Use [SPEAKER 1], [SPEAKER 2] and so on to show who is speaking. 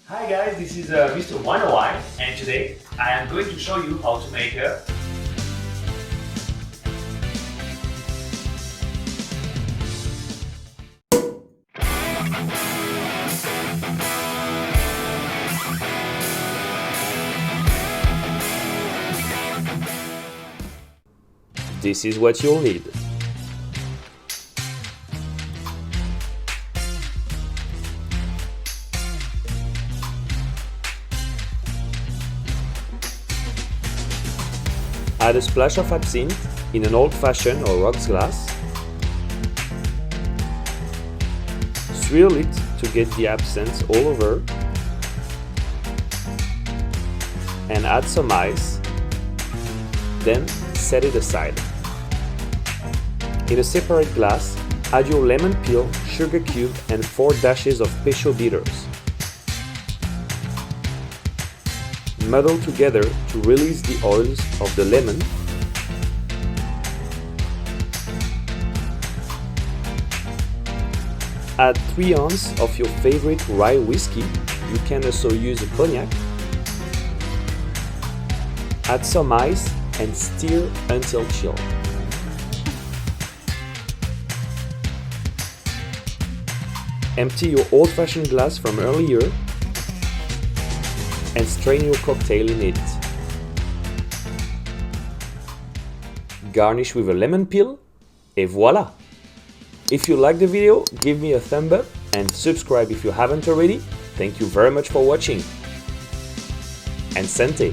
[SPEAKER 1] Hi guys, this is Mr. Wineowine, and today I am going to show you how to make a This is what you'll need. Add a splash of absinthe in an old-fashioned or rocks glass. Swirl it to get the absinthe all over. And add some ice. Then set it aside. In a separate glass, add your lemon peel, sugar cube, and 4 dashes of peychauds bitters. Muddle together to release the oils of the lemon. Add 3 ounces of your favorite rye whiskey. You can also use a cognac. Add some ice and stir until chilled. Empty your old-fashioned glass from earlier and strain your cocktail in it. Garnish with a lemon peel, et voila! If you like the video, give me a thumb up and subscribe if you haven't already. Thank you very much for watching. And Santé!